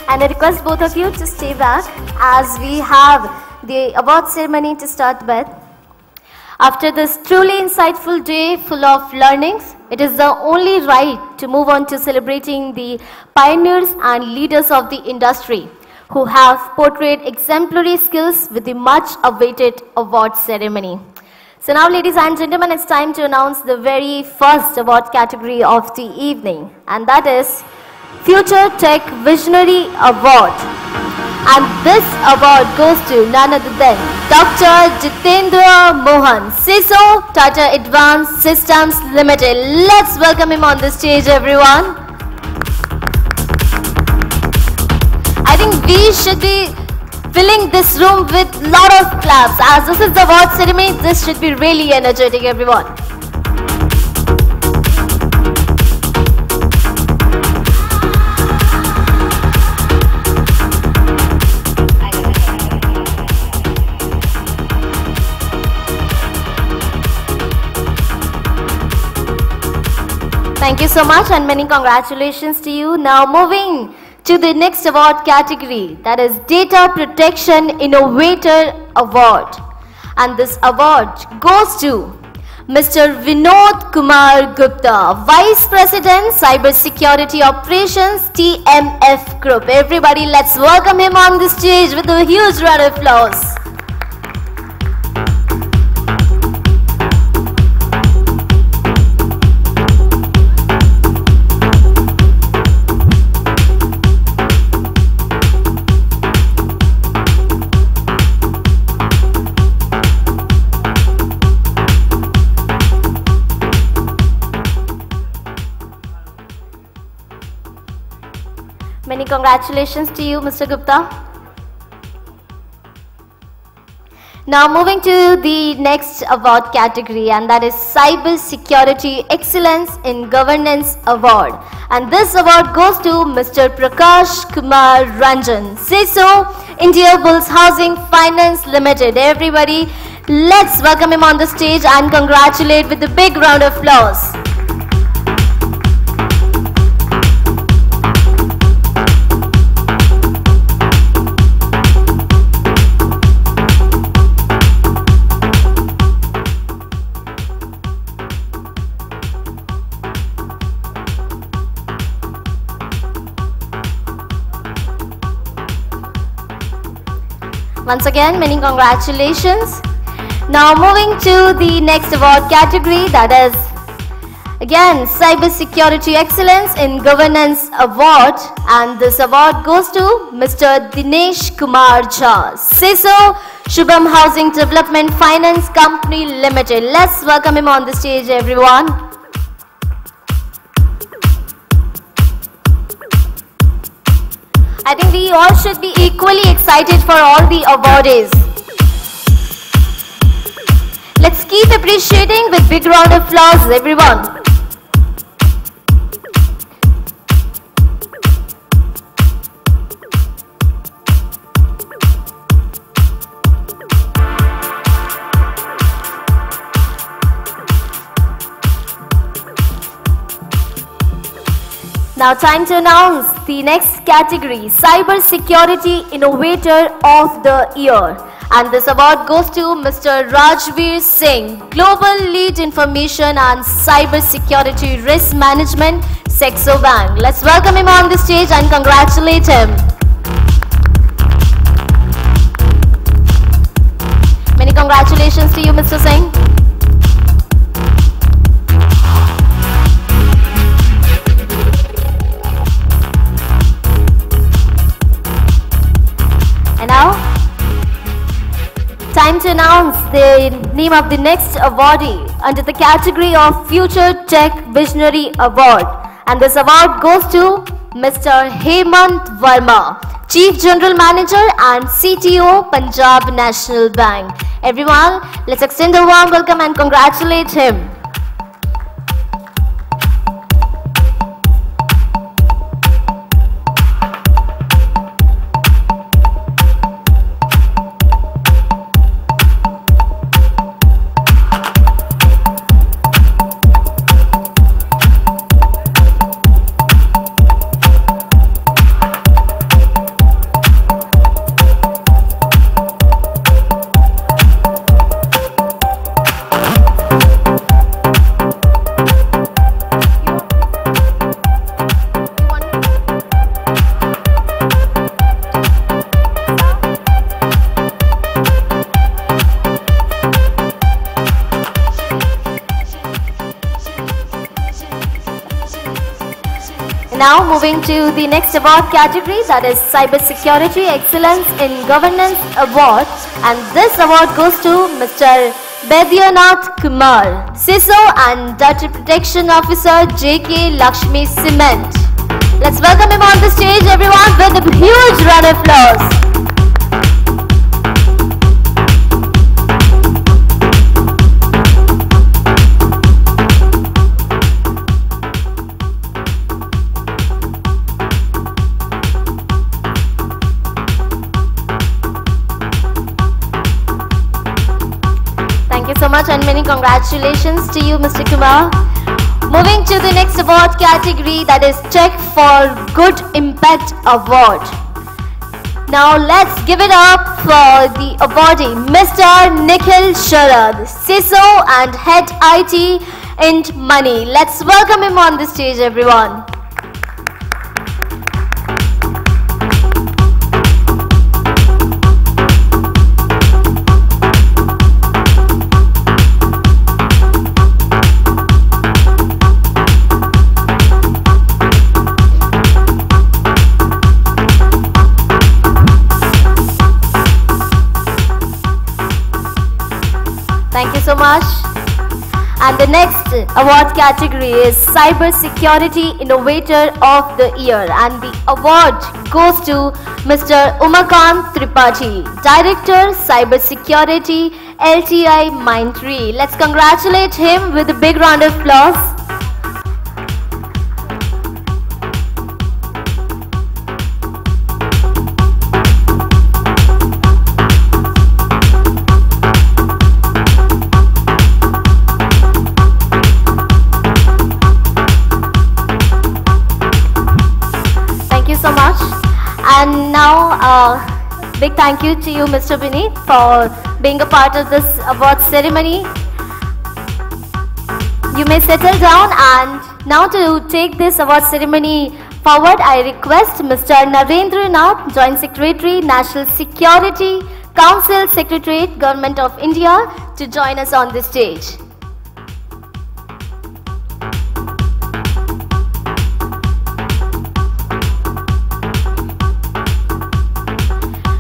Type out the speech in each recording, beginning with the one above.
And I request both of you to stay back as we have the award ceremony to start with. After this truly insightful day full of learnings, it is the only right to move on to celebrating the pioneers and leaders of the industry who have portrayed exemplary skills with the much awaited award ceremony. So now, ladies and gentlemen, it's time to announce the very first award category of the evening, and that is Future Tech Visionary Award. And this award goes to none other than Dr. Jitendra Mohan, CISO, Tata Advanced Systems Limited. Let's welcome him on the stage, everyone. I think we should be filling this room with a lot of claps. As this is the award ceremony, this should be really energetic, everyone. Thank you so much and many congratulations to you. Now moving to the next award category, that is Data Protection Innovator Award. And this award goes to Mr. Vinod Kumar Gupta, Vice President, Cyber Security Operations, TMF Group. Everybody, let's welcome him on the stage with a huge round of applause. Many congratulations to you, Mr. Gupta. Now moving to the next award category, and that is Cyber Security Excellence in Governance Award. And this award goes to Mr. Prakash Kumar Ranjan, CISO, India Bulls Housing Finance Limited. Everybody, let's welcome him on the stage and congratulate with a big round of applause. Once again, many congratulations. Now moving to the next award category, that is again Cyber Security Excellence in Governance Award, and this award goes to Mr. Dinesh Kumar Jha, CISO, Shubham Housing Development Finance Company Limited. Let's welcome him on the stage, everyone. I think we all should be equally excited for all the awardees. Let's keep appreciating with big round of applause, everyone. Now time to announce the next category, Cyber Security Innovator of the Year. And this award goes to Mr. Rajveer Singh, Global Lead Information and Cyber Security Risk Management, Saxo Bank. Let's welcome him on the stage and congratulate him. Many congratulations to you, Mr. Singh. And now, time to announce the name of the next awardee under the category of Future Tech Visionary Award. And this award goes to Mr. Hemant Verma, Chief General Manager and CTO, Punjab National Bank. Everyone, let's extend a warm welcome and congratulate him. Now moving to the next award category, that is Cybersecurity Excellence in Governance Award, and this award goes to Mr. Baidyanath Kumar, CISO and Data Protection Officer, JK Lakshmi Cement. Let's welcome him on the stage, everyone, with a huge round of applause. Thank you so much and many congratulations to you, Mr. Kumar. Moving to the next award category, that is Tech for Good Impact Award. Now let's give it up for the awardee, Mr. Nikhil Sharad, CISO and Head IT and Money. Let's welcome him on the stage, everyone. Thank you so much. And the next award category is Cyber Security Innovator of the Year, and the award goes to Mr. Umakant Tripathi, Director Cyber Security LTI Mindtree. Let's congratulate him with a big round of applause. So much. And now big thank you to you, Mr. Vineet, for being a part of this award ceremony. You may settle down, and now to take this award ceremony forward, I request Mr. Narendra Nath, Joint Secretary, National Security Council Secretariat, Government of India, to join us on the stage.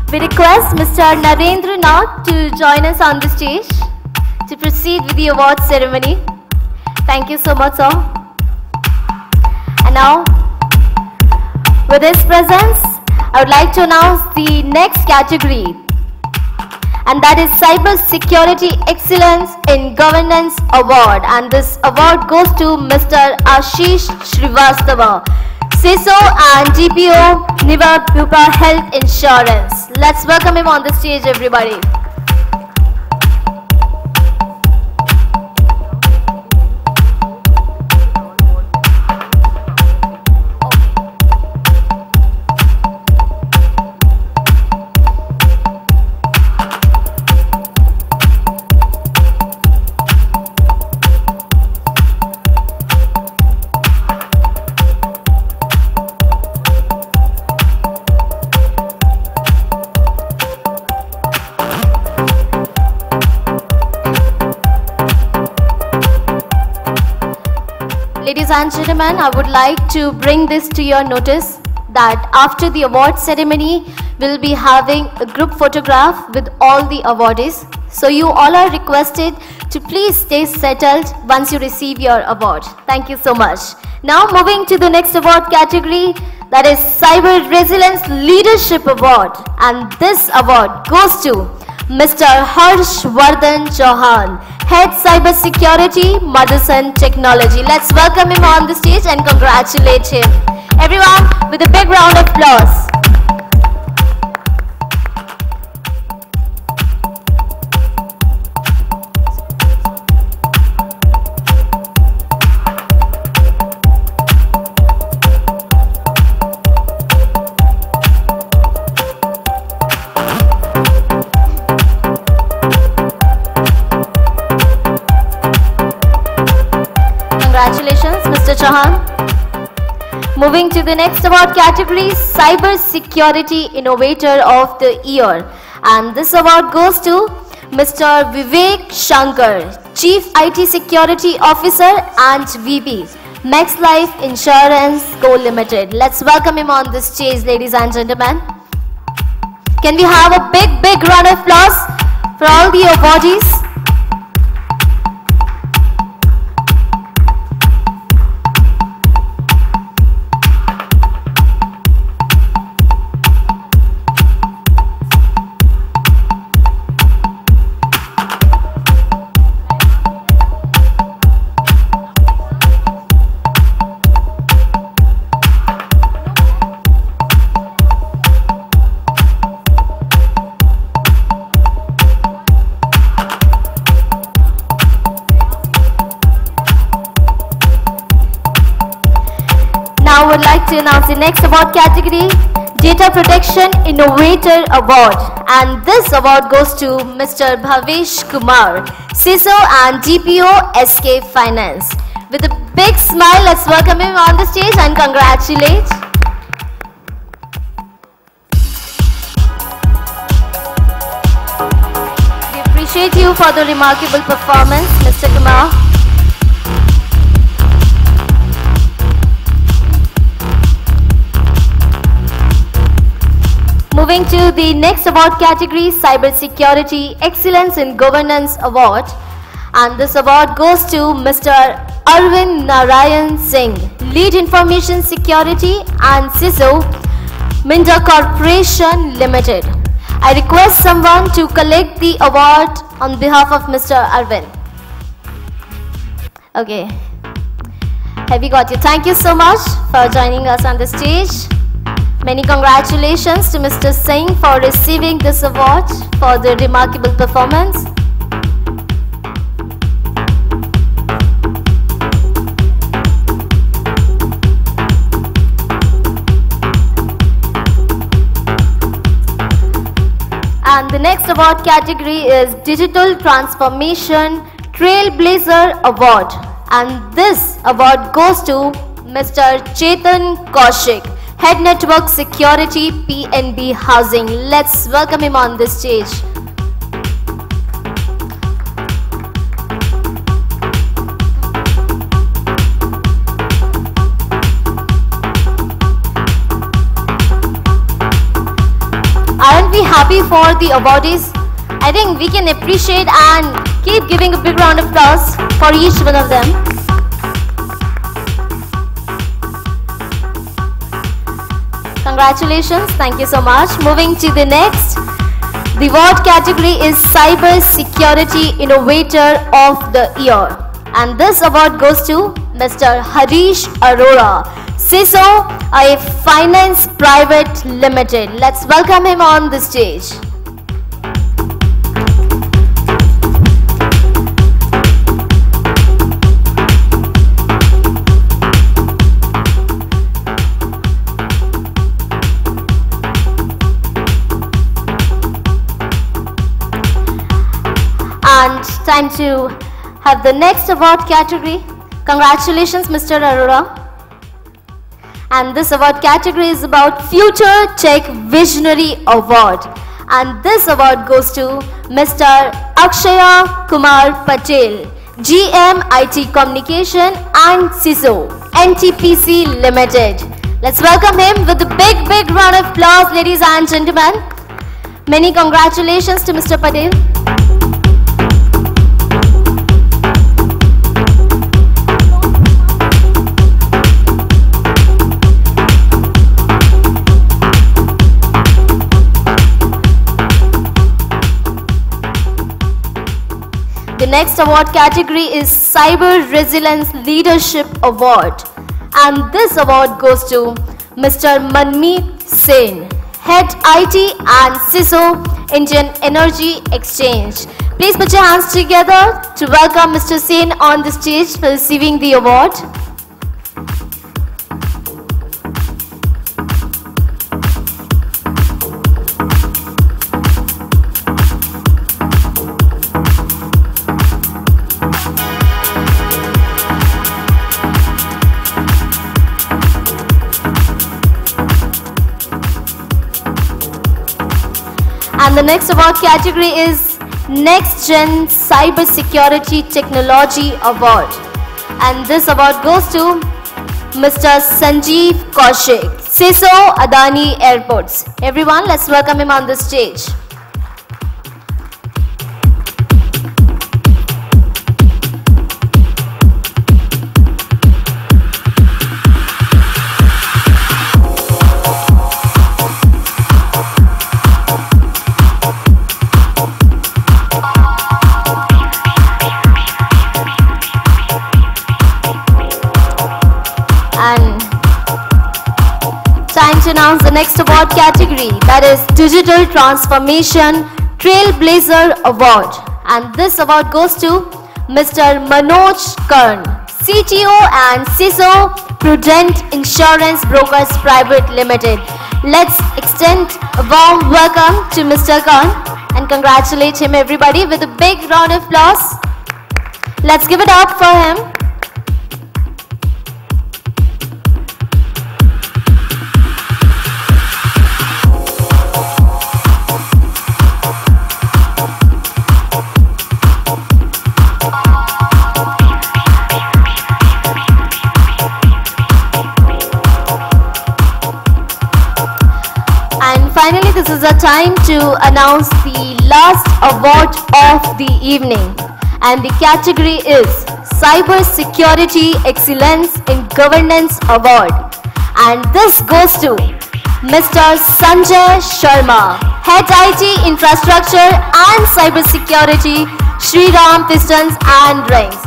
We request Mr. Narendra Nath to join us on the stage to proceed with the award ceremony. Thank you so much, sir. And now, with his presence, I would like to announce the next category, and that is Cyber Security Excellence in Governance Award. And this award goes to Mr. Ashish Srivastava, CISO and DPO, Niva Bupa Health Insurance. Let's welcome him on the stage, everybody. Ladies and gentlemen, I would like to bring this to your notice that after the award ceremony, we'll be having a group photograph with all the awardees. So you all are requested to please stay settled once you receive your award. Thank you so much. Now moving to the next award category, that is Cyber Resilience Leadership Award. And this award goes to Mr. Harshvardhan Chauhan, Head Cyber Security, Motherson Technology. Let's welcome him on the stage and congratulate him. Everyone, with a big round of applause. Congratulations, Mr. Chauhan. Moving to the next award category, Cyber Security Innovator of the Year. And this award goes to Mr. Vivek Shankar, Chief IT Security Officer and VP, Max Life Insurance Co Limited. Let's welcome him on the stage, ladies and gentlemen. Can we have a big round of applause for all the awardees? Now I would like to announce the next award category, Data Protection Innovator Award. And this award goes to Mr. Bhavesh Kumar, CISO and DPO SK Finance. With a big smile, let's welcome him on the stage and congratulate. We appreciate you for the remarkable performance, Mr. Kumar. Moving to the next award category, Cyber Security Excellence in Governance Award. And this award goes to Mr. Arvind Narayan Singh, Lead Information Security and CISO, Minda Corporation Limited. I request someone to collect the award on behalf of Mr. Arvind. Okay. Have you got it? Thank you so much for joining us on the stage. Many congratulations to Mr. Singh for receiving this award for the remarkable performance. And the next award category is Digital Transformation Trailblazer Award. And this award goes to Mr. Chetan Kaushik, Head Network Security, PNB Housing. Let's welcome him on the stage. Aren't we happy for the awardees? I think we can appreciate and keep giving a big round of applause for each one of them. Congratulations, thank you so much. Moving to the next, the award category is Cyber Security Innovator of the Year. And this award goes to Mr. Harish Arora, CISO, a Finance Private Limited. Let's welcome him on the stage. And time to have the next award category. Congratulations, Mr. Arora. And this award category is about Future Tech Visionary Award. And this award goes to Mr. Akshaya Kumar Patel, GM IT Communication and CISO, NTPC Limited. Let's welcome him with a big round of applause, ladies and gentlemen. Many congratulations to Mr. Patel. The next award category is Cyber Resilience Leadership Award. And this award goes to Mr. Manmeet Sen, Head IT and CISO, Indian Energy Exchange. Please put your hands together to welcome Mr. Sen on the stage for receiving the award. And the next award category is Next Gen Cyber Security Technology Award. And this award goes to Mr. Sanjeev Kaushik, CISO, Adani Airports. Everyone, let's welcome him on the stage. Time to announce the next award category, that is Digital Transformation Trailblazer Award. And this award goes to Mr. Manoj Karn, CTO and CISO, Prudent Insurance Brokers Private Limited. Let's extend a warm welcome to Mr. Karn and congratulate him, everybody, with a big round of applause. Let's give it up for him. Finally, this is a time to announce the last award of the evening, and the category is Cyber Security Excellence in Governance Award, and this goes to Mr. Sanjay Sharma, Head IT Infrastructure and Cyber Security, Shriram Pistons and Rings.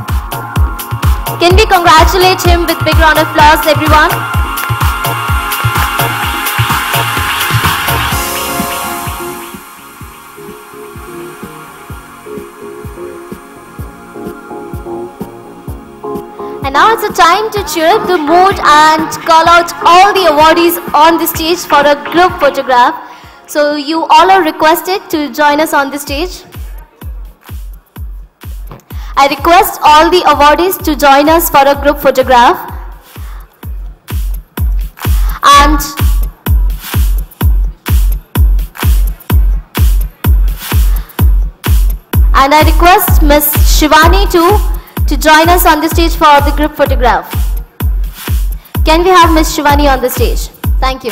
Can we congratulate him with big round of applause, everyone? And now it's a time to cheer up the mood and call out all the awardees on the stage for a group photograph. So you all are requested to join us on the stage. I request all the awardees to join us for a group photograph. And I request Ms. Shivani to join us on the stage for the group photograph. Can we have Ms. Shivani on the stage? Thank you.